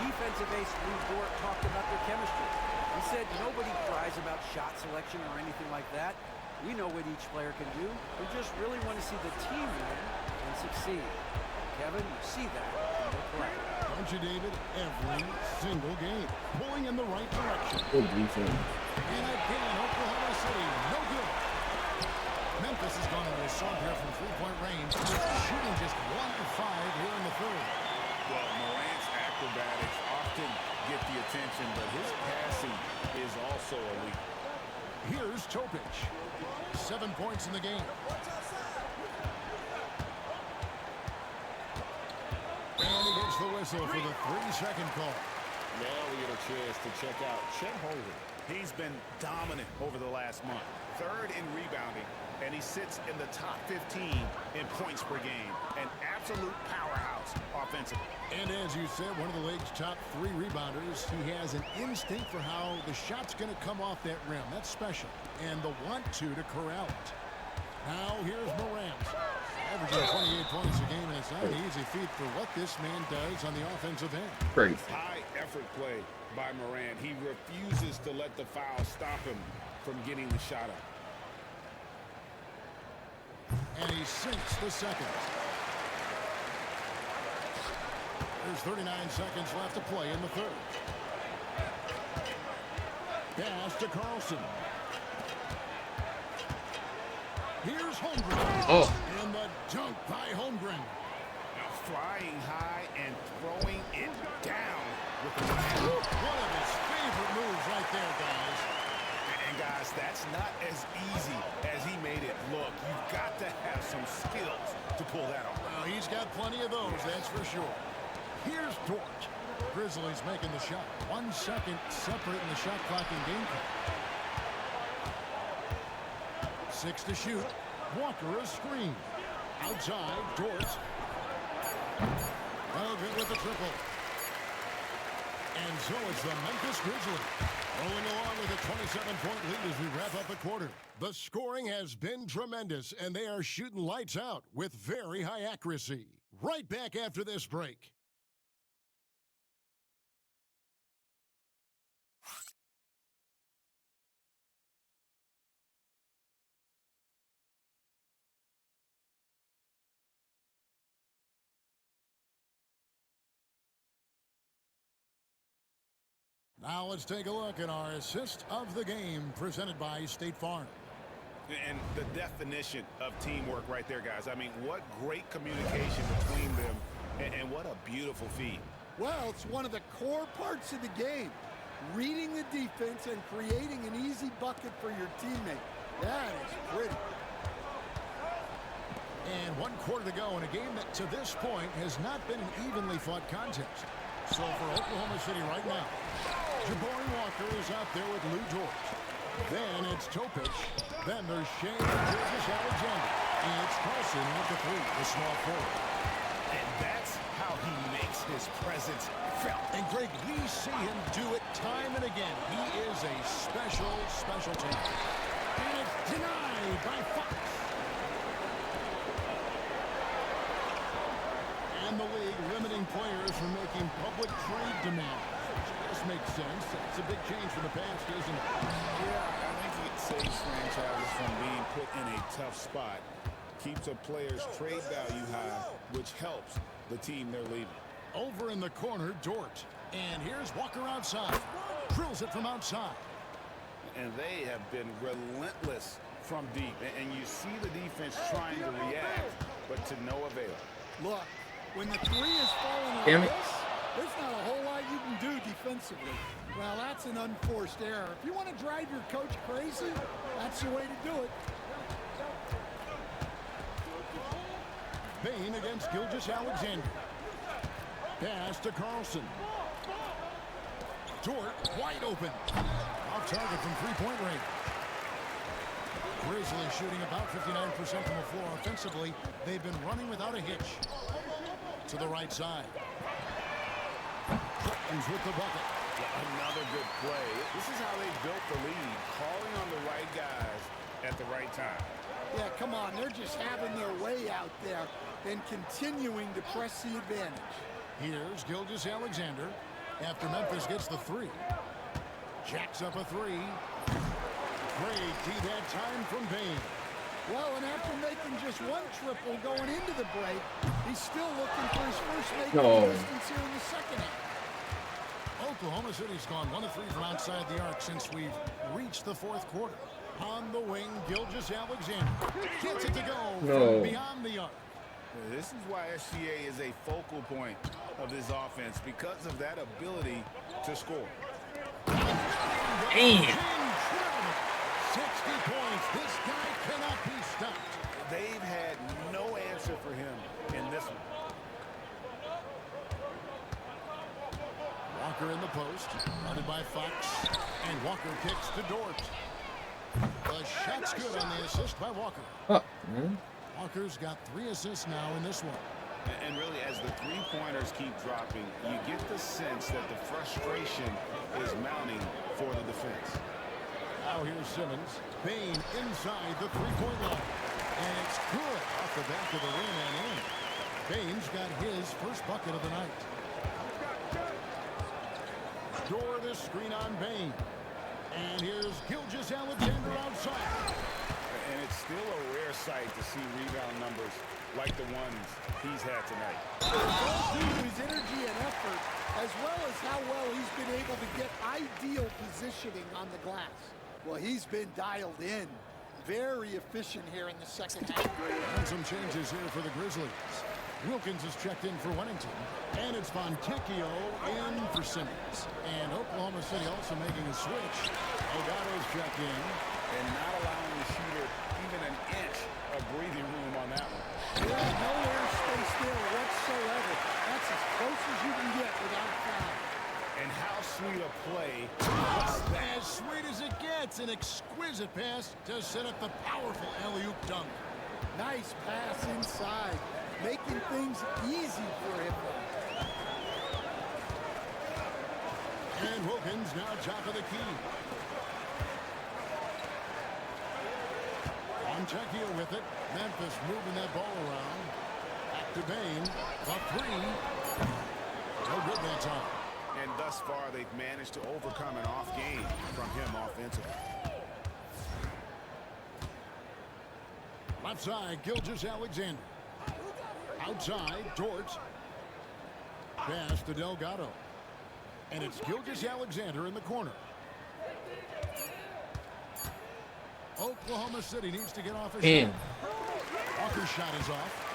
Defensive ace Lou Dort talked about their chemistry. He said nobody cries about shot selection or anything like that. We know what each player can do. We just really want to see the team win and succeed. Kevin, you see that in their play. Don't you, David? Every single game. Pulling in the right direction. Good defense. And again, Oklahoma City, no good. Memphis has gone into a slump here from three-point range. Shooting just 1 of 5 here in the third. Well, Morant's acrobatics often get the attention, but his passing is also elite. Here's Topic. 7 points in the game. And he gets the whistle for the 3-second call. Now we get a chance to check out Chet Holmgren. He's been dominant over the last month. 3rd in rebounding, and he sits in the top 15 in points per game. An absolute powerhouse offensively. And as you said, one of the league's top 3 rebounders. He has an instinct for how the shot's going to come off that rim. That's special. And the want-to corral it. Now here's Morant. Averaging 28 points a game in his an easy feat for what this man does on the offensive end. Crazy. High effort play by Morant. He refuses to let the foul stop him from getting the shot up. And he sinks the second. There's 39 seconds left to play in the third. Pass to Carlson. Here's Holmgren. Oh. And the dunk by Holmgren. Flying high and throwing it down with the One of his favorite moves right there, guys. And guys, that's not as easy as he made it look. You've got to have some skills to pull that off. Well, he's got plenty of those, that's for sure. Here's Dort. Grizzlies making the shot. 1 second separating the shot clock and game clock. 6 to shoot. Walker a screen. Outside, Dort. Elgin with the triple. And so it's the Memphis Grizzlies rolling along with a 27-point lead as we wrap up the quarter. The scoring has been tremendous, and they are shooting lights out with very high accuracy. Right back after this break. Now let's take a look at our assist of the game presented by State Farm. And the definition of teamwork right there, guys. I mean, what great communication between them, and what a beautiful feed. Well, it's one of the core parts of the game. Reading the defense and creating an easy bucket for your teammate. That is pretty. And 1 quarter to go in a game that to this point has not been an evenly fought contest. So for Oklahoma City right now, Jabari Walker is out there with Lou George. Then it's Topic. Then there's Shane Gilgeous-Alexander. And it's Carlson with the 3, the small forward. And that's how he makes his presence felt. And Greg, we see him do it time and again. He is a special, special talent. And it's denied by Fox. And the league limiting players from making public trade demands. This makes sense. It's a big change from the past, isn't it? Yeah, I think it saves franchises from being put in a tough spot. Keeps a player's trade value high, which helps the team they're leaving. Over in the corner, Dort. And here's Walker outside. Drills it from outside. And they have been relentless from deep. And you see the defense trying to react, but to no avail. Look, when the 3 is falling like Damn it. this, there's not a whole lot you can do defensively. Well, that's an unforced error. If you want to drive your coach crazy, that's the way to do it. Bain against Gilgeous-Alexander. Pass to Carlson. Dort wide open. Off target from three-point range. Grizzlies shooting about 59% from the floor offensively. They've been running without a hitch. To the right side. Clippins with the bucket. Another good play. This is how they built the lead, calling on the right guys at the right time. Yeah, come on. They're just having their way out there and continuing to press the advantage. Here's Gilgeous-Alexander after Memphis gets the 3. Jacks up a 3. Great D that time from Bain. Well, and after making just 1 triple going into the break, he's still looking for his first make distance here in the second half. Oklahoma City's gone 1 of 3 from outside the arc since we've reached the 4th quarter. On the wing, Gilgeous-Alexander gets it to go from beyond the arc. This is why SGA is a focal point of this offense, because of that ability to score. Damn. 60 points. This guy cannot be stopped. They've had no answer for him in this one. Walker in the post, guarded by Fox, and Walker kicks to Dort. The shot's good on the assist by Walker. Walker's got 3 assists now in this one. And really, as the three-pointers keep dropping, you get the sense that the frustration is mounting for the defense. Now here's Simmons. Bain inside the three-point line. And it's good off the back of the rim and in. Baines got his first bucket of the night. Door this screen on Bain. And here's Gilgeous-Alexander outside. And it's still a rare sight to see rebound numbers like the ones he's had tonight. Both due to his energy and effort, as well as how well he's been able to get ideal positioning on the glass. Well, he's been dialed in. Very efficient here in the second half. And some changes here for the Grizzlies. Wilkins is checked in for Wennington. And it's Fontecchio in for Simmons. And Oklahoma City also making a switch. Delgado's checked in. And not allowing the shooter even an inch of breathing room on that one. Yeah, no airspace there whatsoever. That's as close as you can get without a foul. And how sweet a play. As sweet as it gets. An exquisite pass to set up the powerful alley-oop dunk. Nice pass inside, making things easy for him. And Wilkins now top of the key. Fontecchio with it. Memphis moving that ball around. Back to Bain. The three. No good that time. And thus far, they've managed to overcome an off game from him offensively. Left side, Gilgeous-Alexander. Outside, Dort. Pass to Delgado. And it's Gilgeous-Alexander in the corner. Oklahoma City needs to get off a shot. Walker's shot is off.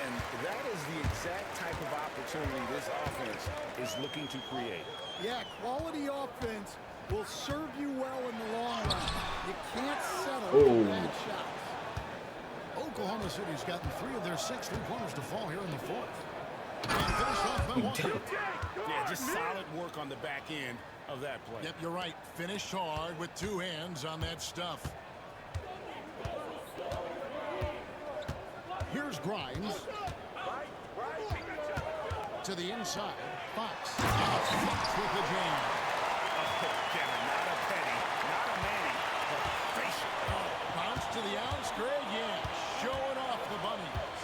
And that is the exact type of opportunity this offense is looking to create. Yeah, quality offense will serve you well in the long run. You can't settle for bad shots. Oklahoma City's gotten 3 of their 6 3-pointers to fall here in the fourth. And finished off by Walker. Yeah, just solid work on the back end of that play. Yep, you're right. Finished hard with 2 hands on that stuff. Here's Grimes. To the inside. Fox. Fox with the jam. Kevin, not a penny, not a manny, but facial. Bounce to the outs. Greg, yeah. Showing off the bunnies.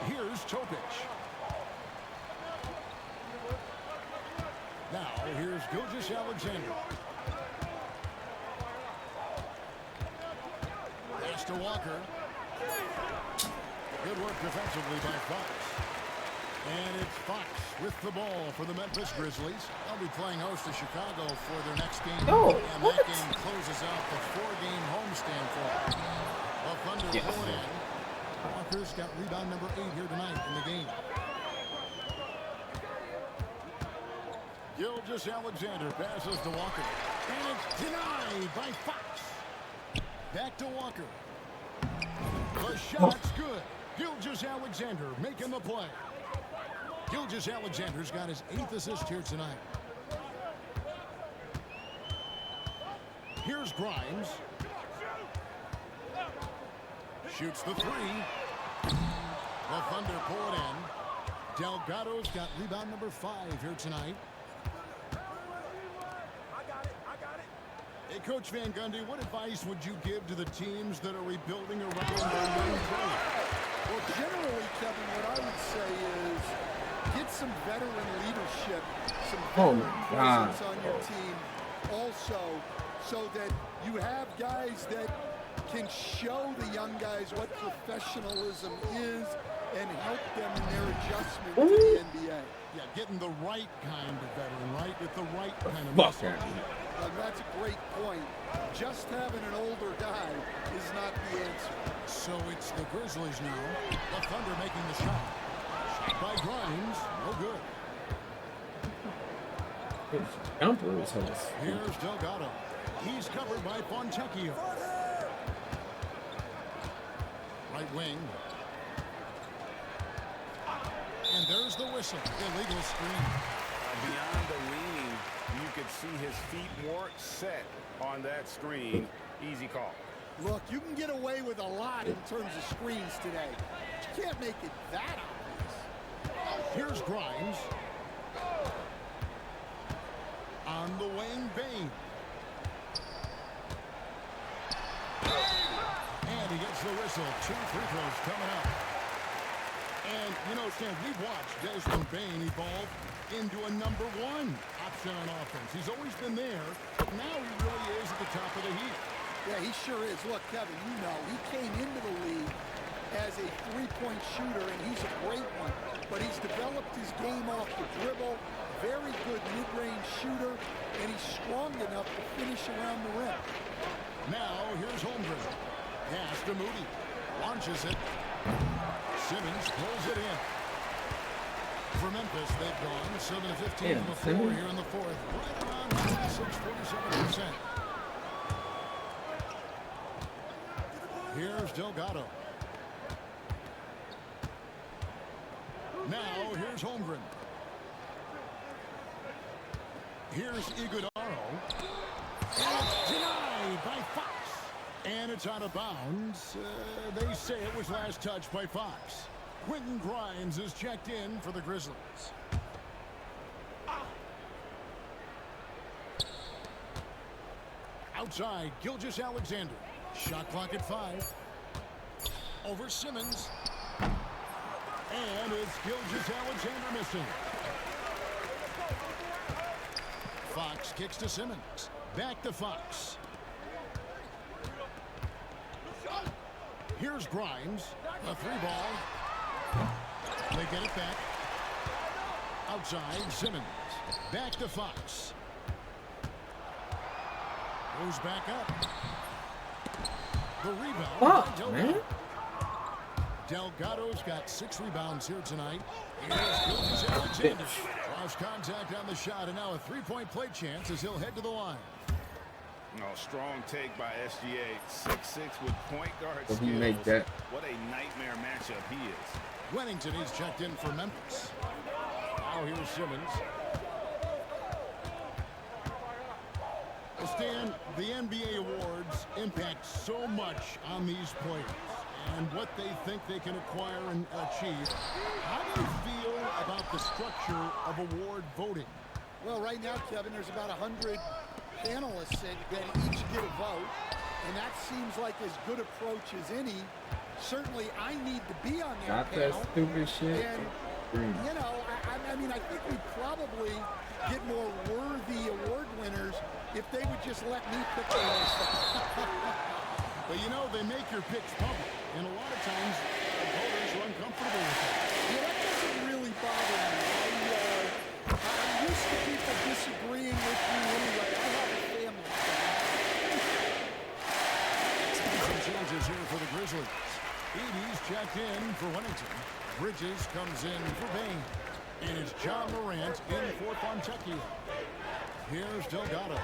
Here's Topic. Now, here's Gilgeous-Alexander. Pass to Walker. Good work defensively by Fox. And it's Fox with the ball for the Memphis Grizzlies. They'll be playing host to Chicago for their next game. And that game closes out the 4-game homestand for them. The Thunder pull it in. Walker's got rebound number 8 here tonight in the game. Gilgeous-Alexander passes to Walker. And it's denied by Fox. Back to Walker. The shot's good. Gilgeous-Alexander making the play. Gilgeous-Alexander's got his 8th assist here tonight. Here's Grimes. Shoots the 3. The Thunder pull it in. Delgado's got rebound number 5 here tonight. Hey, Coach Van Gundy, what advice would you give to the teams that are rebuilding around their young players? Well, generally, Kevin, what I would say is get some veteran leadership, some veteran presence on your team also, so that you have guys that can show the young guys what professionalism is and help them in their adjustment to the NBA. Yeah, getting the right kind of veteran, right? With the right kind of muscle. That's a great point. Just having an older guy is not the answer. So it's the Grizzlies now. The Thunder making the shot. Shot by Grimes. No good. Here's Delgado. He's covered by Fontecchio. Right wing. And there's the whistle. Illegal screen. Beyond the leaning, you could see his feet more set on that screen. Easy call. Look, you can get away with a lot in terms of screens today. You can't make it that obvious. Here's Grimes. On the wing, Bain. And he gets the whistle. 2 free throws coming up. And, you know, Stan, we've watched Desmond Bane evolve into a number one option on offense. He's always been there, but now he really is at the top of the heap. Yeah, he sure is. Look, Kevin, you know, he came into the league as a three-point shooter, and he's a great one. But he's developed his game off the dribble, very good mid-range shooter, and he's strong enough to finish around the rim. Now, here's Holmgren. Pass to Moody. Launches it. Simmons pulls it in. For Memphis, they've gone 7 of 15 from the floor here in the fourth. Right around 46-47%. Here's Delgado. Now, here's Holmgren. Here's Iguodaro. And it's denied by Fox. And it's out of bounds. They say it was last touched by Fox. Quentin Grimes is checked in for the Grizzlies. Outside, Gilgeous-Alexander. Shot clock at 5. Over Simmons. And it's Gilgeous-Alexander missing. Fox kicks to Simmons. Back to Fox. Here's Grimes. A 3-ball. They get it back. Outside, Simmons. Back to Fox. Goes back up. The rebound. Oh, man. Delgado's got 6 rebounds here tonight. Here's Gilgeous-Alexander. Cross contact on the shot, and now a 3-point play chance as he'll head to the line. Oh, strong take by SGA. 6'6" with point guard skills. He make that. What a nightmare matchup he is. Wennington is checked in for Memphis. Now here's Simmons. Well, Stan, the NBA awards impact so much on these players and what they think they can acquire and achieve. How do you feel about the structure of award voting? Well, right now, Kevin, there's about 100 panelists that each get a vote, and that seems like as good approach as any. Certainly, I need to be on that panel. That stupid shit. And, you know, I mean, I think we'd probably get more worthy award winners if they would just let me pick the stuff. But, you know, they make your picks public, and a lot of times voters are uncomfortable with that. Yeah, that doesn't really bother me. I'm used to people disagreeing with me anyway. I have a family. Some changes here for the Grizzlies. Edey's checked in for Wennington. Bridges comes in for Bane. And it's John Morant in for Fontecchio. Here's Delgado.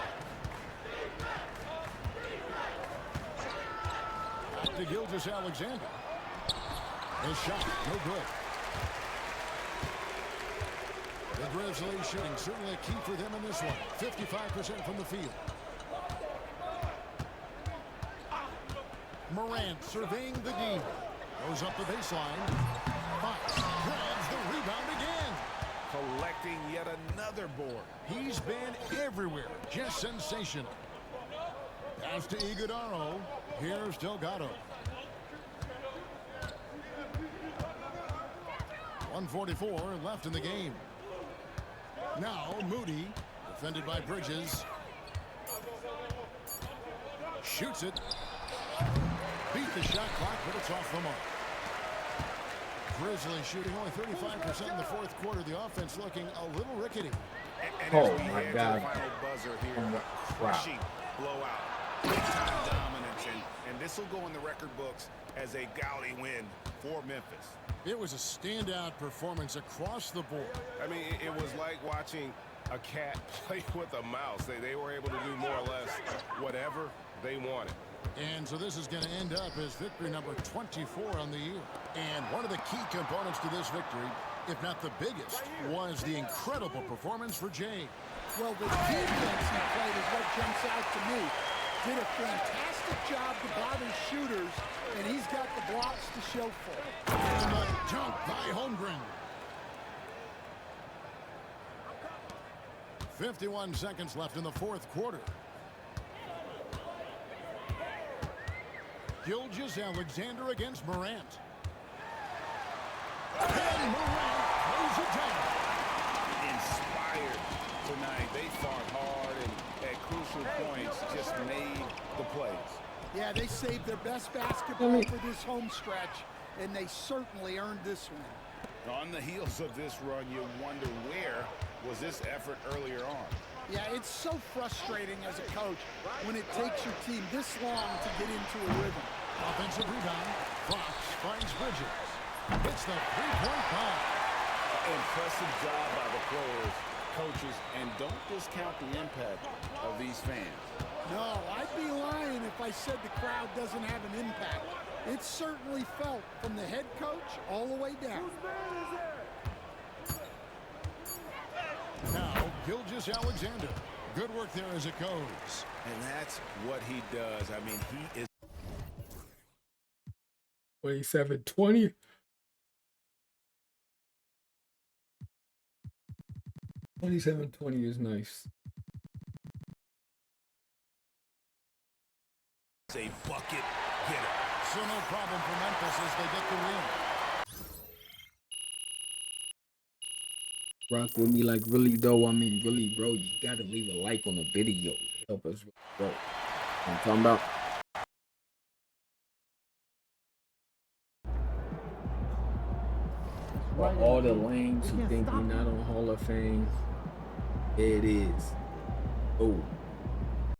Back to Gilgeous-Alexander. His shot, no good. The Grizzlies shooting certainly a key for them in this one. 55% from the field. Morant surveying the D. Goes up the baseline. Fox grabs the rebound again. Collecting yet another board. He's been everywhere. Just sensational. Pass to Iguodaro. Here's Delgado. 1:44 left in the game. Now Moody, defended by Bridges. Shoots it. Beat the shot clock, but it's off the mark. Grizzlies shooting only 35% in the fourth quarter. The offense looking a little rickety. And Oh, as we my head God. to the final buzzer here, Oh, a crushing blowout. Big-time dominance, and this will go in the record books as a gaudy win for Memphis. It was a standout performance across the board. I mean, it was like watching a cat play with a mouse. They were able to do more or less whatever they wanted. And so this is going to end up as victory number 24 on the year. And one of the key components to this victory, if not the biggest, was the incredible performance for Jay. Well, the defense he played is what jumps out to me. Did a fantastic job to bother shooters, and he's got the blocks to show for it. And a dunk by Holmgren. 51 seconds left in the fourth quarter. Gilgeous-Alexander against Morant. the plays. Yeah, they saved their best basketball for this home stretch, and they certainly earned this one. On the heels of this run, you wonder where was this effort earlier on. Yeah, it's so frustrating as a coach when it takes your team this long to get into a rhythm. Offensive rebound. Fox finds Bridges. Hits the three-point pop. Impressive job by the players, coaches, and don't discount the impact of these fans. No, I'd be lying if I said the crowd doesn't have an impact. It's certainly felt from the head coach all the way down. Now, Gilgeous Alexander. Good work there as it goes. And that's what he does. I mean, he is 27-20. $27-20 is nice. a bucket getter. So no problem for Memphis as they get the win. Rock with me like really though. I mean really, bro. You gotta leave a like on the video. Help us, bro. You know what I'm talking about? For all the lames who think we're not on Hall of Fame, it is. Oh.